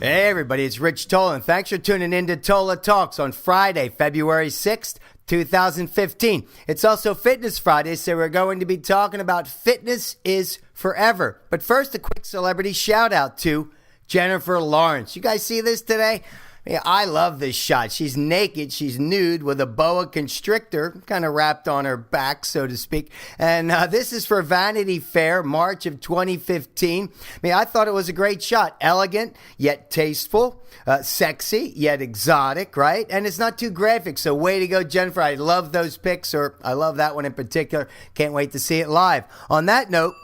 Hey everybody, it's Rich Tola, and thanks for tuning in to Tola Talks on Friday, February 6th, 2015. It's also Fitness Friday, so we're going to be talking about fitness is forever. But first, a quick celebrity shout out to Jennifer Lawrence. You guys see this today? Yeah, I love this shot. She's naked, she's nude with a boa constrictor kind of wrapped on her back, so to speak. And this is for Vanity Fair, March of 2015. I thought it was a great shot. Elegant, yet tasteful. Sexy, yet exotic, right? And it's not too graphic, so way to go, Jennifer. I love those pics, or I love that one in particular. Can't wait to see it live. On that note,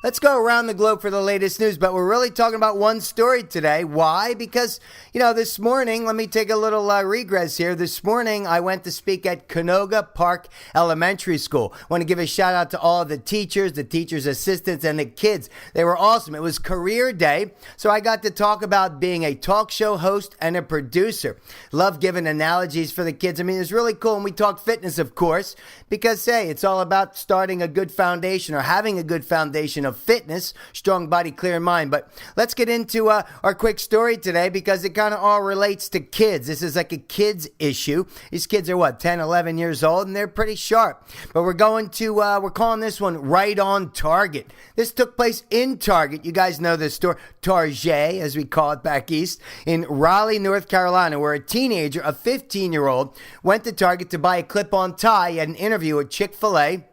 let's go around the globe for the latest news, but we're really talking about one story today. Why? Because, this morning, let me take a little regress here. This morning, I went to speak at Canoga Park Elementary School. I want to give a shout out to all of the teachers' assistants, and the kids. They were awesome. It was career day, so I got to talk about being a talk show host and a producer. Love giving analogies for the kids. It's really cool, and we talk fitness, of course, because, hey, it's all about starting a good foundation or having a good foundation of fitness, strong body, clear mind. But let's get into our quick story today, because it kind of all relates to kids. This is like a kids issue. These kids are 10, 11 years old, and they're pretty sharp. But we're calling this one Right on Target. This took place in Target. You guys know this store, Target, as we call it back east, in Raleigh, North Carolina, where a teenager, a 15-year-old, went to Target to buy a clip-on tie. He had an interview with Chick-fil-A.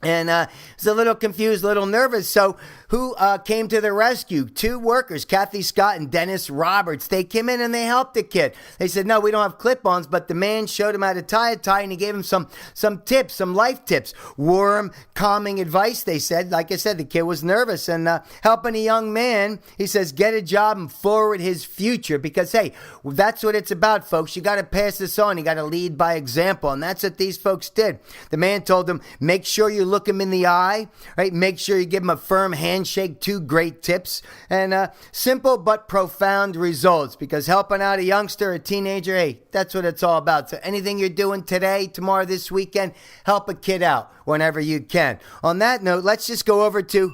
And was a little confused, a little nervous. So who came to the rescue? Two workers, Kathy Scott and Dennis Roberts. They came in and they helped the kid. They said, no, we don't have clip-ons, but the man showed him how to tie a tie, and he gave him some tips, some life tips. Warm, calming advice, they said. Like I said, the kid was nervous, and helping a young man, he says, get a job and forward his future, because, hey, that's what it's about, folks. You got to pass this on. You got to lead by example, and that's what these folks did. The man told them, make sure you look him in the eye, right? Make sure you give him a firm handshake. Two great tips, and simple but profound results, because helping out a youngster, a teenager, hey, that's what it's all about. So anything you're doing today, tomorrow, this weekend, help a kid out whenever you can. On that note, let's just go over to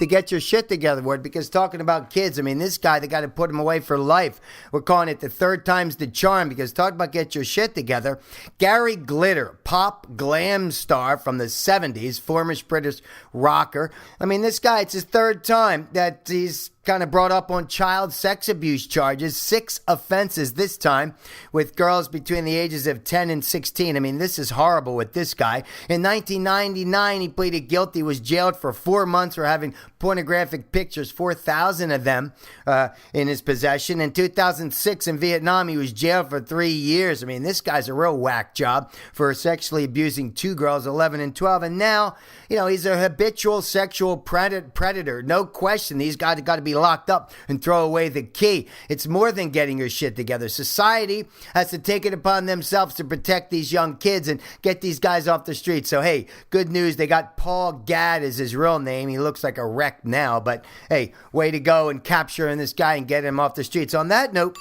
get your shit together word, because talking about kids, this guy, they got to put him away for life. We're calling it the third time's the charm, because talk about get your shit together. Gary Glitter, pop glam star from the 70s, former British rocker. This guy, it's his third time that he's kind of brought up on child sex abuse charges, 6 offenses this time with girls between the ages of 10 and 16. This is horrible with this guy. In 1999, he pleaded guilty, was jailed for 4 months for having pornographic pictures, 4,000 of them in his possession. In 2006, in Vietnam, he was jailed for 3 years. This guy's a real whack job for sexually abusing 2 girls, 11 and 12. And now, he's a habitual sexual predator. No question. These guys have got to be locked up and throw away the key. It's more than getting your shit together. Society has to take it upon themselves to protect these young kids and get these guys off the street. So, hey, good news. They got Paul Gadd as his real name. He looks like a wreck now, but hey, way to go and capturing this guy and get him off the streets. On that note,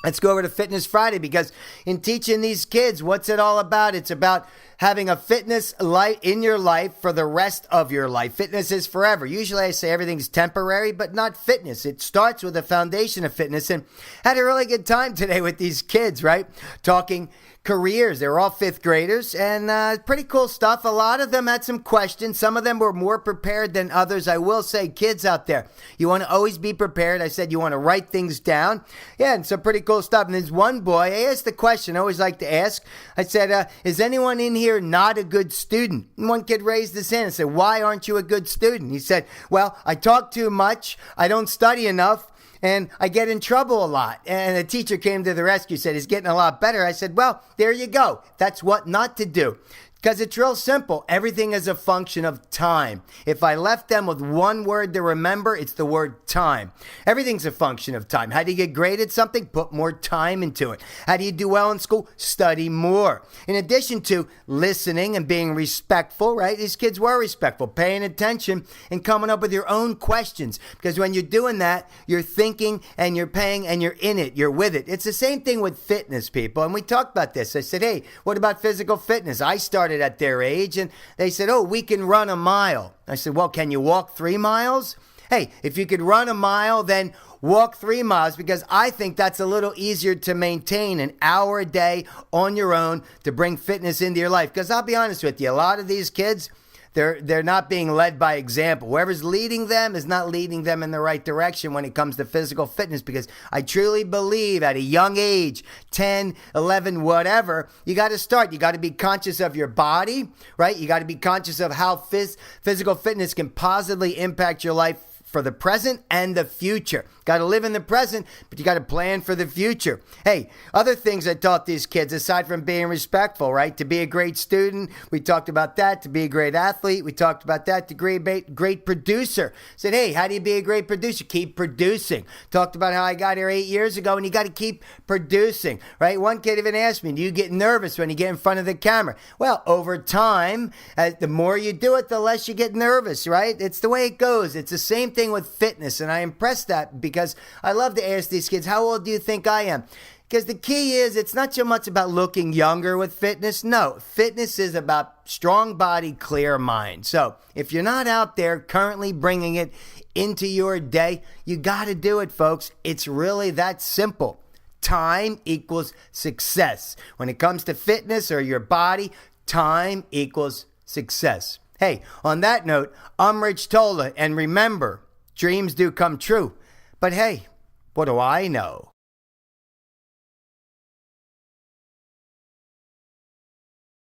let's go over to Fitness Friday, because in teaching these kids, what's it all about? It's about having a fitness life in your life for the rest of your life. Fitness is forever. Usually I say everything's temporary, but not fitness. It starts with a foundation of fitness, and had a really good time today with these kids, right? Talking careers. They were all 5th graders, and pretty cool stuff. A lot of them had some questions. Some of them were more prepared than others. I will say, kids out there, you want to always be prepared. I said you want to write things down. Yeah, and some pretty cool stuff. And there's one boy, I asked the question I always like to ask. I said, is anyone in here not a good student? And one kid raised his hand and said, why aren't you a good student? He said, well, I talk too much. I don't study enough. And I get in trouble a lot. And a teacher came to the rescue, said he's getting a lot better. I said, well, there you go. That's what not to do. Because it's real simple. Everything is a function of time. If I left them with one word to remember, it's the word time. Everything's a function of time. How do you get great at something? Put more time into it. How do you do well in school? Study more. In addition to listening and being respectful, right? These kids were respectful, paying attention and coming up with your own questions. Because when you're doing that, you're thinking and you're paying and you're in it. You're with it. It's the same thing with fitness, people. And we talked about this. I said, hey, what about physical fitness? I started at their age, and they said, oh, we can run a mile. I said, well, can you walk 3 miles? hey, if you could run a mile, then walk 3 miles, because I think that's a little easier to maintain an hour a day on your own to bring fitness into your life. Because I'll be honest with you, a lot of these kids, they're not being led by example. Whoever's leading them is not leading them in the right direction when it comes to physical fitness, because I truly believe at a young age, 10, 11, whatever, you got to start. You got to be conscious of your body, right? You got to be conscious of how physical fitness can positively impact your life for the present and the future. Got to live in the present, but you got to plan for the future. Hey, other things I taught these kids, aside from being respectful, right? To be a great student, we talked about that. To be a great athlete, we talked about that. To be a great producer. Said, hey, how do you be a great producer? Keep producing. Talked about how I got here 8 years ago, and you got to keep producing, right? One kid even asked me, do you get nervous when you get in front of the camera? Well, over time, the more you do it, the less you get nervous, right? It's the way it goes. It's the same thing with fitness, and I impress that because I love to ask these kids, how old do you think I am? Because the key is, it's not so much about looking younger with fitness. No, fitness is about strong body, clear mind. So if you're not out there currently bringing it into your day, you got to do it, folks. It's really that simple. Time equals success. When it comes to fitness or your body, time equals success. Hey, on that note, I'm Rich Tola, and remember, dreams do come true. But hey, what do I know?